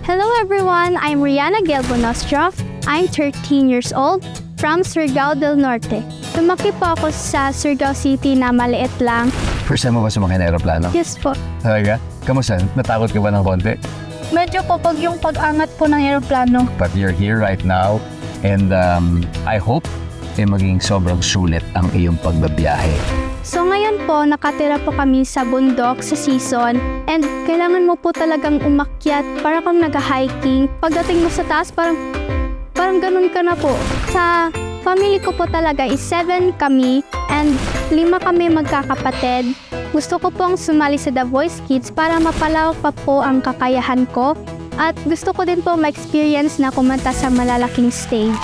Hello everyone, I'm Rihanna Gelbo Nostroff. I'm 13 years old from Surigao del Norte. Lumaki po ako sa Surigao City na maliit lang. First time mo ba sumakay na aeroplano? Yes po. Talaga? Kamusta? Natakot ka ba ng konti? Medyo kapag yung pag-angat po ng aeroplano. But you're here right now and I hope maging sobrang sulit ang iyong pagbabiyahe. So ngayon po, nakatira po kami sa bundok sa season and kailangan mo po talagang umakyat para kang nag-hiking. Pagdating mo sa taas, parang ganun ka na po. Sa family ko po talaga is 7 kami and 5 kami magkakapatid. Gusto ko pong sumali sa The Voice Kids para mapalawak pa po ang kakayahan ko at gusto ko din po ma-experience na kumanta sa malalaking stage.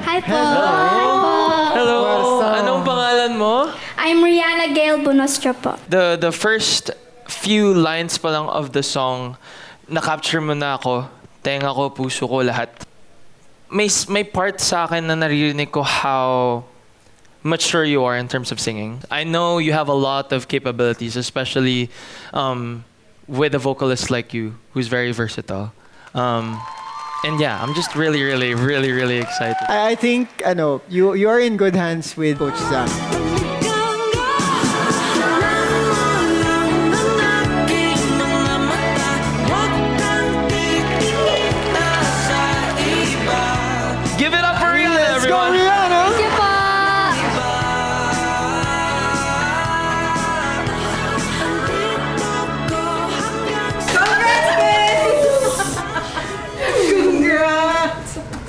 Hi po! Hello! Anong pangalan mo? I'm Rihanna Gelbo Nostroff po. The first few lines pa lang of the song, na-capture mo na ako. Tenga ko, puso ko, lahat. May part sa akin na naririnig ko how mature you are in terms of singing. I know you have a lot of capabilities, especially with a vocalist like you, who's very versatile. And yeah, I'm just really excited. I think you are in good hands with Coach Zach. Give it up for Rihanna, Let's go, everyone! Rihanna! Thank you po!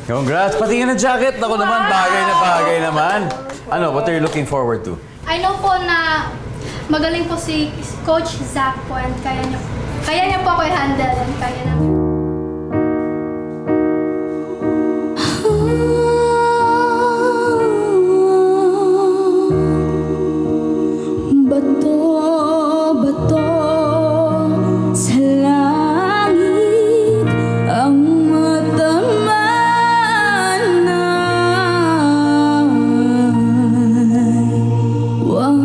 Congrats! Pati nga na jacket. Ako naman, bagay naman. Ano, what are you looking forward to? I know po na magaling po si Coach Zach po and kaya niya po ako i-handle and kaya namin. Bato sa langit ang matamanay. Wag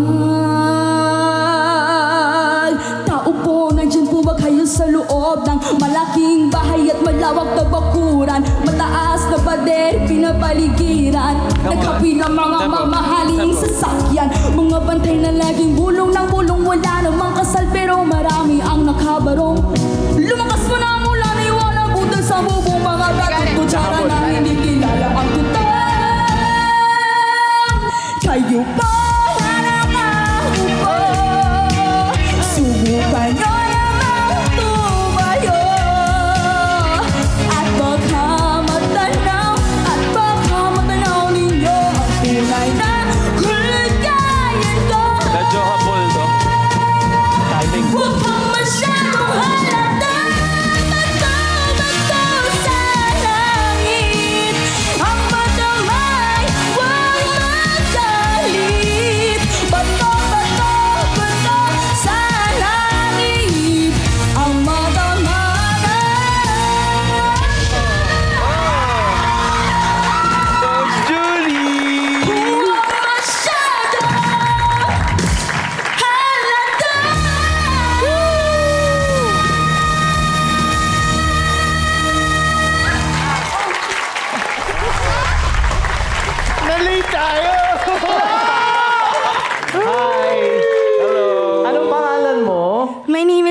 tao po, nandyan po ba kayo sa loob ng malaking bahay at malawak na bakuran? Mataas na pader, pinapaligiran, nagkapilang mga mamahaling sasakyan, mga bantay na laging bulong ng bulong. Wala namang kasal pero marami ang nakabarong. Lumakas mo na mula na iwanan budol sa bubong mga dagat kutsara na hindi kilala ang tutang. Kayo po na nakaupo, subukan nyo namang tumayo at baka matanaw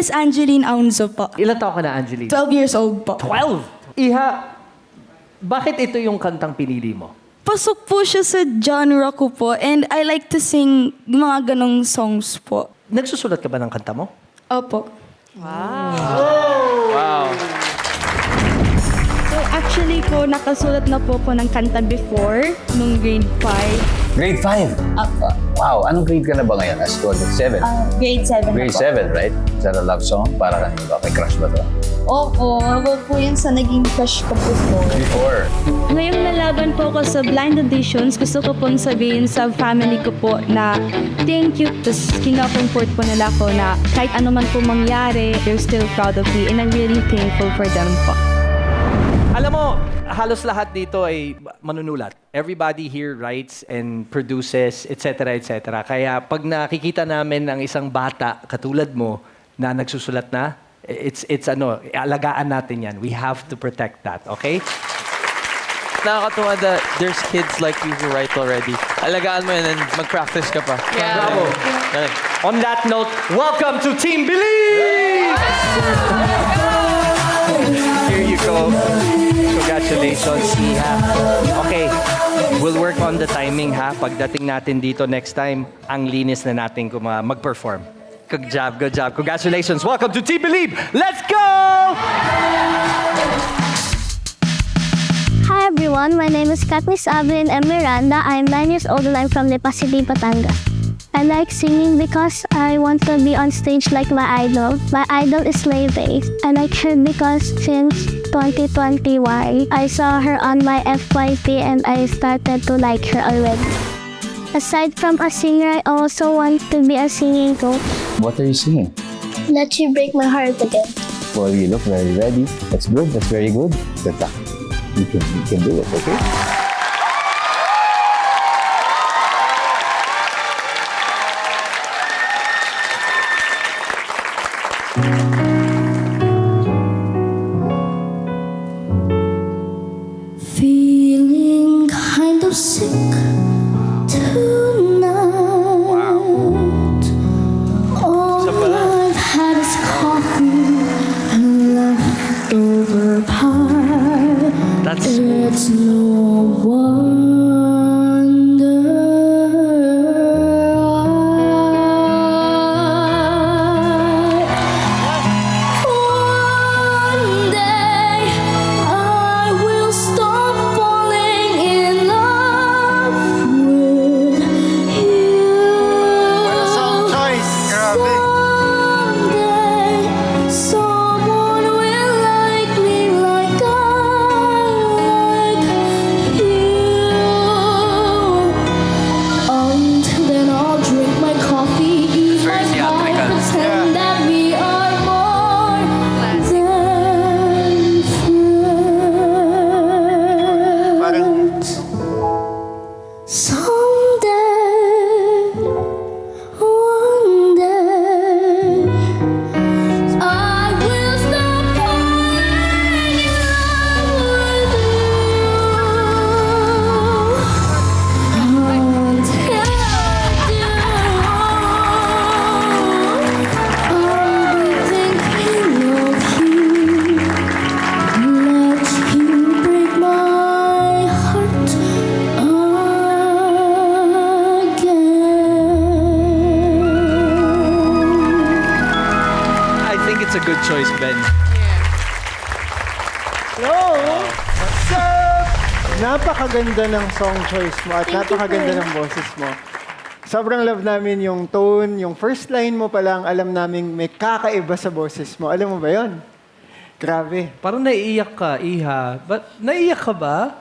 is Angeline Aunzo po. Ilan taon ka na, Angeline? 12 years old po. 12! Iha, bakit ito yung kantang pinili mo? Pasok po siya sa genre ko po and I like to sing mga ganong songs po. Nagsusulat ka ba ng kanta mo? Opo. Wow. So actually po, nakasulat na po ko ng kanta before, nung grade 5. Grade 5? Wow, anong grade ka na ba ngayon? As 7? Grade 7 Grade 7, right? Is that a love song? Para kanino ba? May crush ba to? Oo, po yun sa naging crush ko before. Before. Ngayong nalaban po ko sa blind auditions, gusto ko pong sabihin sa family ko po na thank you. Tapos kinga-comfort po nila ko na kahit ano man po mangyari, they're still proud of me and I'm really thankful for them po. Alam mo, halos lahat dito ay manunulat. Everybody here writes and produces, etc., etc. Kaya pag nakikita namin ang isang bata katulad mo na nagsusulat na, it's alagaan natin yan. We have to protect that, okay? Nakakatuwa that there's kids like you who write already. Alagaan mo yun and mag-practice ka pa. Bravo. Galing. On that note, welcome to Team Believe! Here you go. Congratulations, Iha. Okay, we'll work on the timing ha. Pagdating natin dito next time, ang linis na natin mag-perform. Good job, good job. Congratulations. Welcome to Team Believe. Let's go! Hi everyone, my name is Katniss Avelin M. Miranda. I'm 9 years old and I'm from Lipa City, Batangas. I like singing because I want to be on stage like my idol. My idol is Leve. I like her because since 2021, I saw her on my FYP and I started to like her already. Aside from a singer, I also want to be a singing coach. What are you singing? Let you break my heart again. Well, you look very ready. That's good. That's very good. Good luck. You can do it, okay? Feeling kind of sick tonight. All I've had is coffee and leftover pie. That's It's no wonder one day I will stop falling in love with you. Well, song choice. Grabe. Someday, someone will like me like I like you. Until then, I'll drink my coffee, eat my pie, pretend that we are more than friends. Someday, one day, I will stop falling in love with you. Until I do, I'll be thinking of you. Let you break my heart again. I think it's a good choice, Ben. Hello! What's up? Napakaganda ng song choice mo at napakaganda ng boses mo. Sobrang love namin yung tone, yung first line mo pa lang, alam namin may kakaiba sa boses mo. Alam mo ba yon? Grabe. Parang naiiyak ka, Iha. Naiiyak ka ba?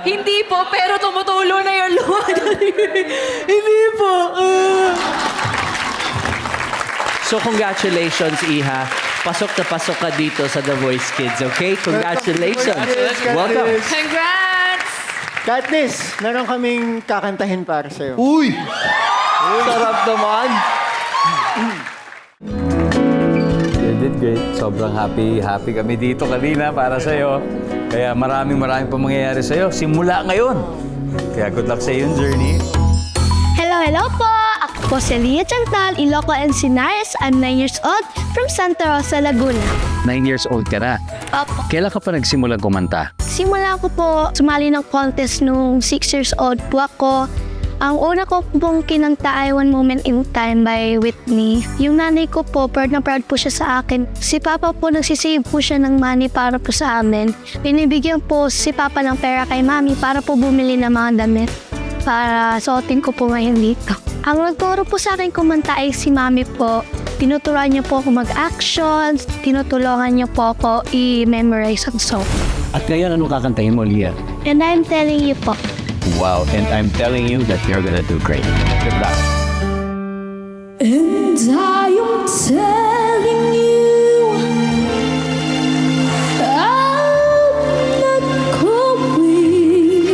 Hindi po, pero tumutulo na yung luha. Hindi po. So congratulations, Iha. Pasok na pasok ka dito sa The Voice Kids, okay? Congratulations. Welcome. Congrats! Katniss, meron kaming kakantahin para sa'yo. Uy! Sarap naman. You did great. Sobrang happy kami dito kanina para sa'yo. Kaya maraming pa mangyayari sa'yo. Simula ngayon. Kaya good luck sa iyong journey. Hello hello po! Ako po si Lia Chantal, Iloco Encinares. I'm 9 years old from Santa Rosa, Laguna. 9 years old ka na. Opo. Kailan ka pa nagsimulang kumanta? Simula ko po sumali ng contest nung 6 years old po ako. Ang una ko pong kinanta ay One Moment in Time by Whitney. Yung nanay ko po, proud na proud po siya sa akin. Si Papa po, nagsisave po siya ng money para po sa amin. Binibigyan po si Papa ng pera kay Mami para po bumili ng mga damit para suotin ko po ngayon dito. Ang nagturo po sa akin kumanta ay si Mami po. Tinuturuan niya po ako mag-actions, tinutulungan niya po ako i-memorize ang song. At ngayon, ano kakantahin mo, Lia? And I'm telling you po, Wow, and I'm telling you that you're gonna do great. Good luck. And I am telling you, I'm not going.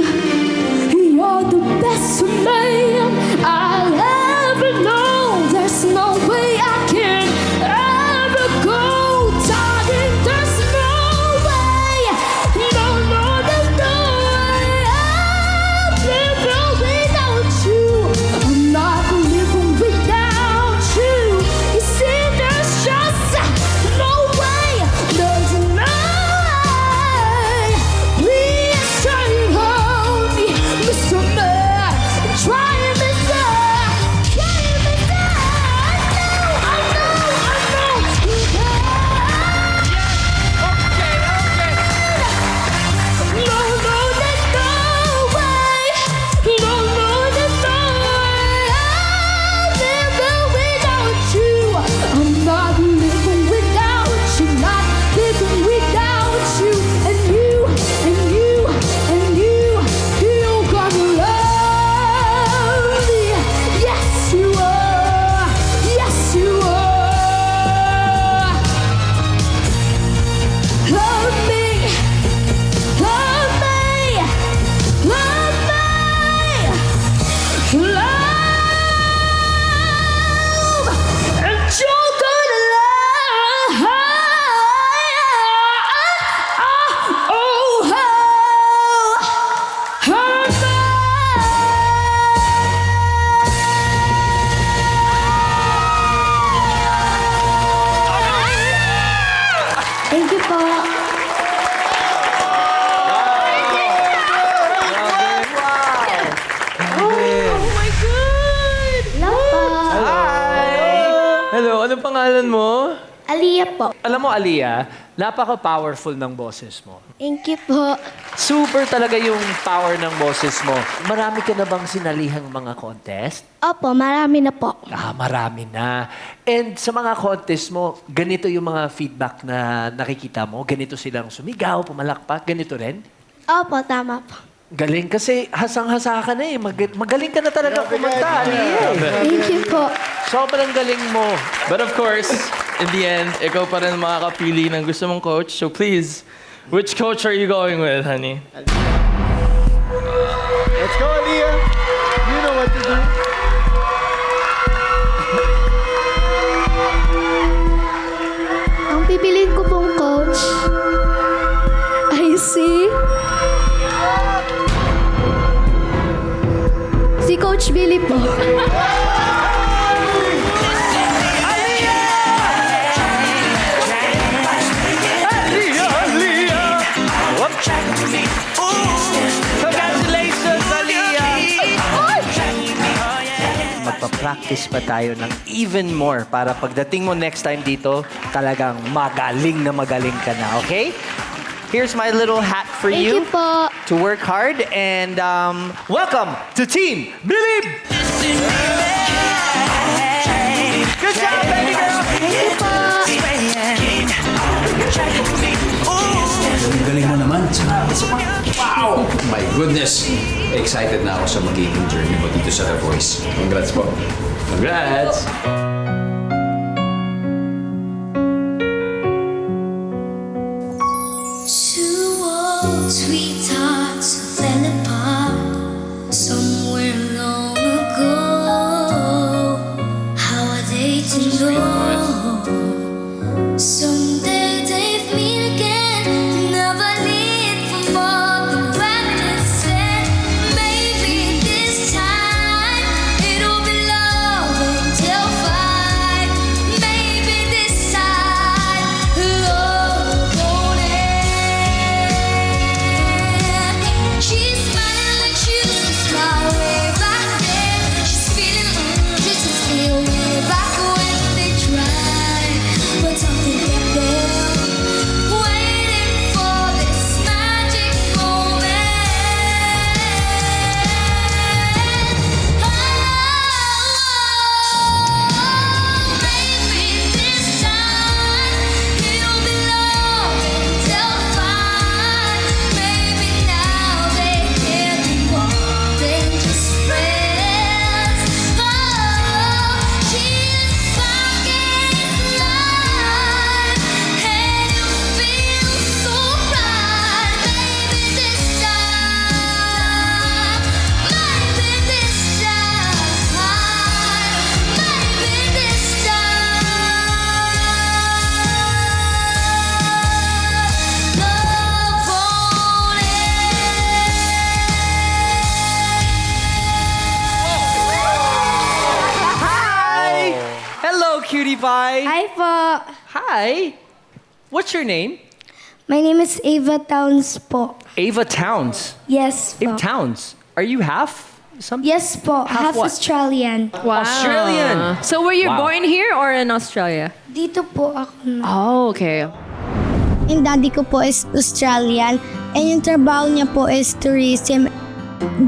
You're the best man I'll ever know. There's no way I can ever go, darling. There's no way. No, no, there's no way. I'm living without you. I'm not living without you. You see, there's just no way. There's no way. Please try and hold me, Mr. Man. Try and Mr. Try and Mr. I know. You can. No, no, there's no way. No, no, there's no way. I'm living without you. I'm not living without you. Not living without you. And you, and you, and you're gonna love me. Yes, you are. Yes, you are. Love me. Love me, love me, love, and you're gonna love. Thank you po. Hello, anong pangalan mo? Aliyah po. Alam mo, Aliyah, napaka-powerful ng boses mo. Thank you po. Super talaga yung power ng boses mo. Marami ka na bang sinalihang mga contest? Opo, marami na po. Marami na. And sa mga contest mo, ganito yung mga feedback na nakikita mo? Ganito silang sumigaw, pumalakpak, ganito rin? Opo, tama po. Galing kasi hasang-hasa ka na eh. Magaling ka na talaga kumanta, Aliyah. Thank you po. Sobrang galing mo. But of course, in the end, ikaw pa rin makakapili ng gusto mong coach. So please, which coach are you going with, honey? Let's go, Aliyah. You know what to do. Ang pipiliin ko pong coach ay si Coach Billy po. Congratulations, Aliyah! Magpa-practice pa tayo ng even more para pagdating mo next time dito, talagang magaling ka na, okay? Here's my little hat for Thank you po. to work hard and welcome to Team Believe! Good job, baby girl! Thank you po. Ang galing mo naman. Wow! My goodness! Excited na ako sa magiging journey mo dito sa The Voice. Congrats po. Congrats! Two old sweethearts fell apart somewhere long ago. How are they to know? Someday they'll meet again. Never need for more than reminiscing. Maybe this time it'll be cutie pie. Hi po. Hi. What's your name? My name is Ava Towns po. Ava Towns. Yes po. Ava Towns. Are you half something? Yes po. Half Half what? Australian. Wow. Australian. So were you Wow. born here or in Australia? Dito po ako na. Oh, okay. Yung daddy ko po is Australian and yung trabaho niya po is tourism.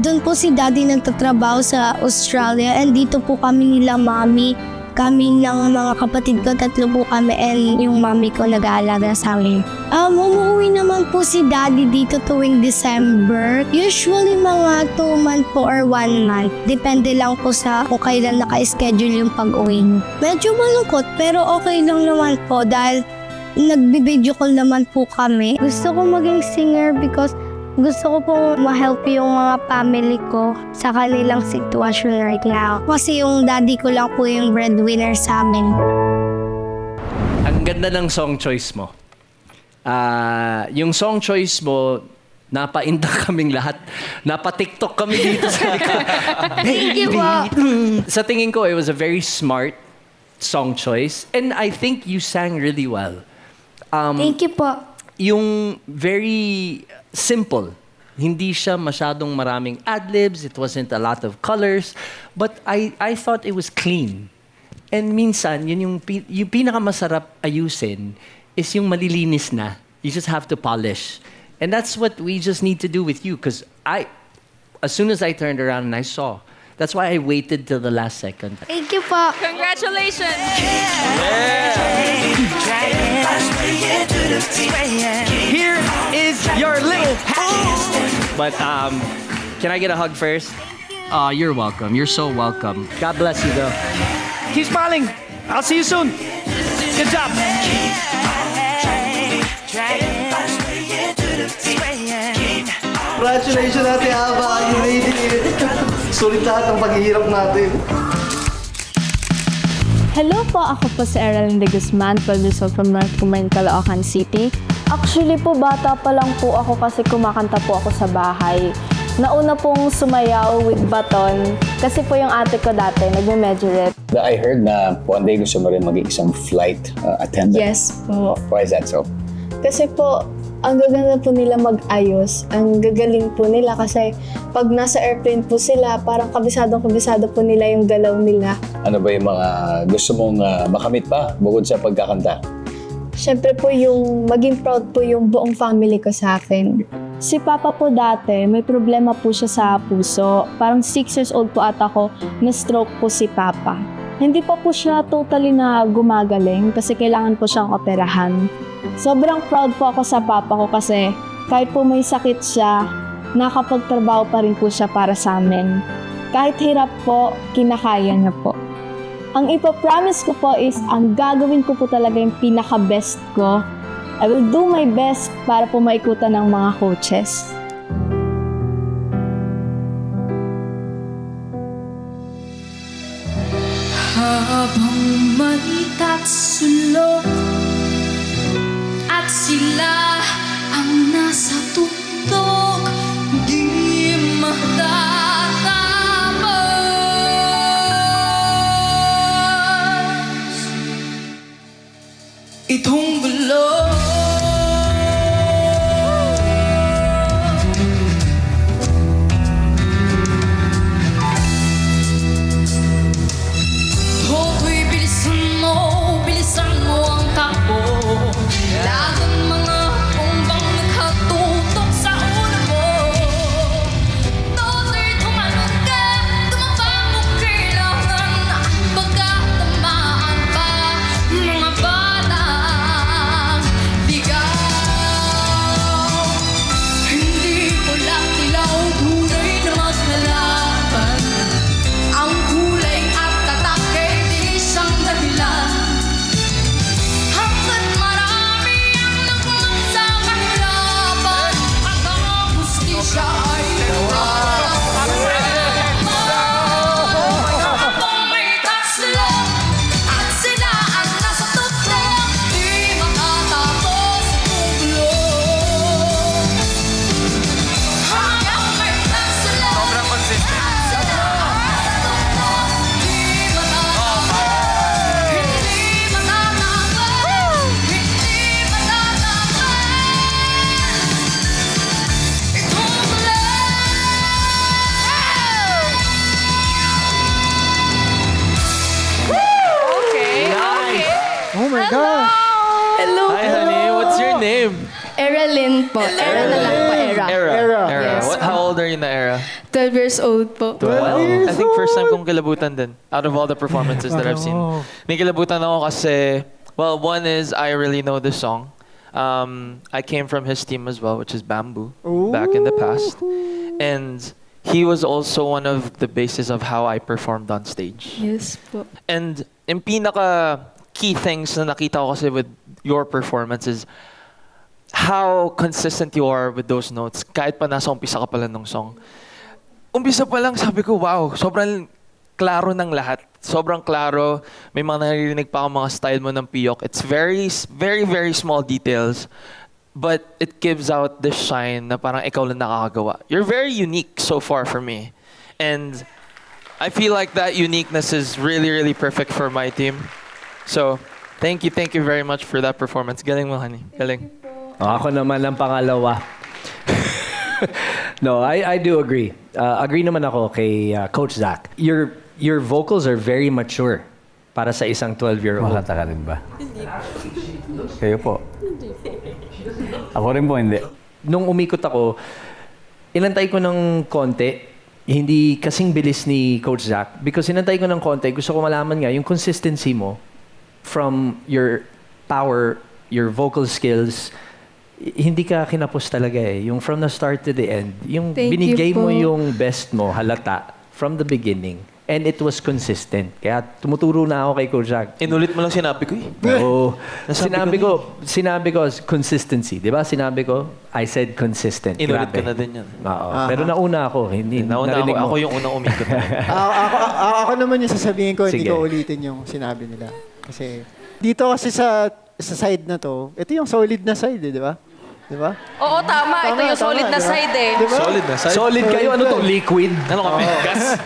Doon po si daddy nagtatrabaho sa Australia and dito po kami nila mami. Kami ng mga kapatid ko, 3 po kami and yung mami ko nag-aalaga sa amin. Umuwi naman po si daddy dito tuwing December. Usually mga 2 months po or 1 month. Depende lang po sa kung kailan naka-schedule yung pag-uwi niyo. Medyo malungkot pero okay lang naman po dahil nagbi-video call naman po kami. Gusto ko maging singer because gusto ko po ma-help yung mga family ko sa kanilang sitwasyon right now. Kasi yung daddy ko lang po yung breadwinner sa amin. Ang ganda ng song choice mo. Yung song choice mo, napainta kaming lahat. Napa-TikTok kami dito sa likod. Thank you po. Sa tingin ko, it was a very smart song choice. And I think you sang really well. Thank you po. Yung very simple. Hindi siya masyadong maraming ad-libs. It wasn't a lot of colors. But I thought it was clean. And minsan, yun yung pinakamasarap ayusin is yung malilinis na. You just have to polish. And that's what we just need to do with you. Because as soon as I turned around and I saw, that's why I waited till the last second. Thank you po. Congratulations! Here is your little But can I get a hug first? You're welcome. You're so welcome. God bless you, though. Keep smiling. I'll see you soon. Good job. Congratulations natin, Ava. You made it. Sulit lahat ng paghihirap natin. Hello po, ako po si Eralyn de Guzman, producer from North Cumain, Caloocan City. Actually po, bata pa lang po ako kasi kumakanta po ako sa bahay. Nauna pong sumayaw with baton kasi po yung ate ko dati, nagme-majorette. I heard na one day gusto mo rin maging isang flight attendant. Yes po. Why is that so? Kasi po, ang gaganda po nila mag-ayos. Ang gagaling po nila kasi pag nasa airplane po sila, parang kabisado po nila yung galaw nila. Ano ba yung mga gusto mong makamit pa bukod sa pagkakanta? Siyempre po yung maging proud po yung buong family ko sa akin. Si Papa po dati, may problema po siya sa puso. Parang 6 years old po ata ako, na-stroke po si Papa. Hindi pa po siya totally na gumagaling kasi kailangan po siyang operahan. Sobrang proud po ako sa Papa ko kasi kahit po may sakit siya, nakapagtrabaho pa rin po siya para sa amin. Kahit hirap po, kinakaya niya po. Ang ipapromise ko po is, ang gagawin ko po talaga yung pinaka-best ko. I will do my best para po maikutan ng mga coaches. Habang may tatsulok at sila ang nasa tuktok, di matatapos itong bulok. Hoy, bilisan mo ang takbo. Lagang mga name? Era Lynn po. Era na lang po, Era. Era. Yes. How old are you na Era? 12 years old po. 12 I think first time kong kilabutan din. Out of all the performances that I've seen. May kilabutan ako kasi, well, one is I really know this song. I came from his team as well, which is Bamboo, back in the past. And he was also one of the bases of how I performed on stage. Yes po. And yung pinaka key things na nakita ko kasi with your performance is how consistent you are with those notes. Kahit pa nasa umpisa ka pala ng song. Umpisa pa lang sabi ko, wow, sobrang klaro ng lahat. Sobrang klaro. May mga naririnig pa ako mga style mo ng piyok. It's very, very, very small details. But it gives out this shine na parang ikaw lang nakakagawa. You're very unique so far for me. And I feel like that uniqueness is really, really perfect for my team. So, thank you very much for that performance. Galing mo, honey. Galing. Ako naman ang pangalawa. No, I do agree. Agree naman ako kay Coach Zach. Your vocals are very mature para sa isang 12-year-old. Mahata ka rin ba? Kayo po. Ako rin po, hindi. Nung umikot ako, inantay ko ng konti. Hindi kasing bilis ni Coach Zach. Because inantay ko ng konti, gusto ko malaman nga yung consistency mo from your power, your vocal skills. Hindi ka kinapos talaga eh. Yung from the start to the end. Yung Thank binigay you mo po. yung best mo, halata, from the beginning. And it was consistent. Kaya tumuturo na ako kay Coach Zach. Inulit mo lang sinabi ko eh. Oo. Nasabi sinabi ko consistency. Di ba? Sinabi ko, I said consistent. Inulit Grabe. ka na din yan. Oo. Pero nauna ako. Hindi. Nauna narinig mo. ako yung unang umikot. Ako naman yung sasabihin ko, hindi Sige. ko ulitin yung sinabi nila. Kasi dito kasi sa side na to, ito yung solid na side, di ba? Di ba? Oo, tama. Ito yung solid na di ba? side eh. Di ba? Solid na. Solid kayo. Ano to? Liquid? Ano ka, gas?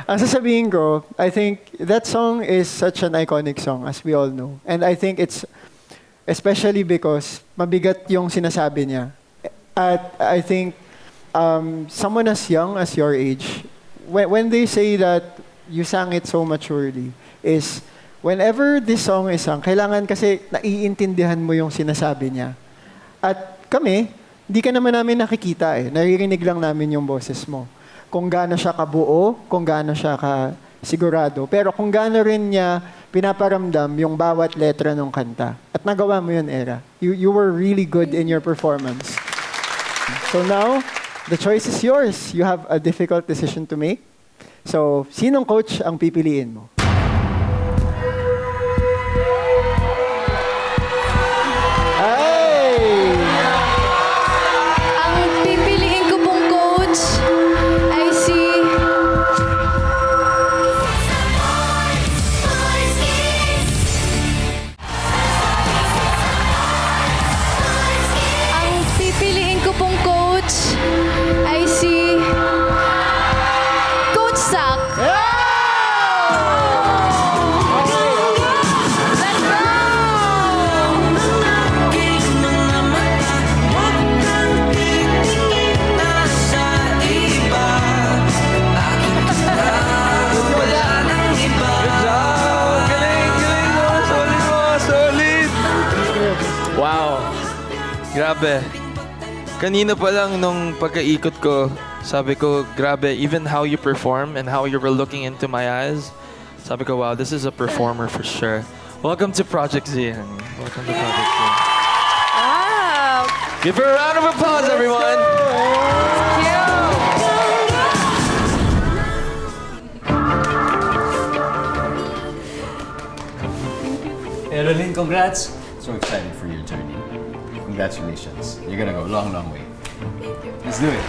Ang sasabihin ko, I think that song is such an iconic song, as we all know. And I think it's, especially because mabigat yung sinasabi niya. At I think someone as young as your age, when they say that you sang it so maturely, is whenever this song is sung, kailangan kasi naiintindihan mo yung sinasabi niya. At kami, di ka naman namin nakikita eh. Naririnig lang namin yung boses mo. Kung gaano siya kabuo, kung gaano siya kasigurado. Pero kung gaano rin niya pinaparamdam yung bawat letra ng kanta. At nagawa mo yun, Era. You were really good in your performance. So now, the choice is yours. You have a difficult decision to make. So, sinong coach ang pipiliin mo? Ang pipiliin ko pong coach ay si... Ang pipiliin ko pong coach ay si... Coach Zach. Let's go! Wow. Grabe. Kanina pa lang nung pagkaikot ko, sabi ko, grabe, even how you perform and how you were looking into my eyes, sabi ko, wow, this is a performer for sure. Welcome to Project Z, honey. Welcome to Project Z. Wow. Give her a round of applause, everyone. Evelyn, congrats. So excited for your journey. Congratulations. You're gonna go a long, long way. Let's do it.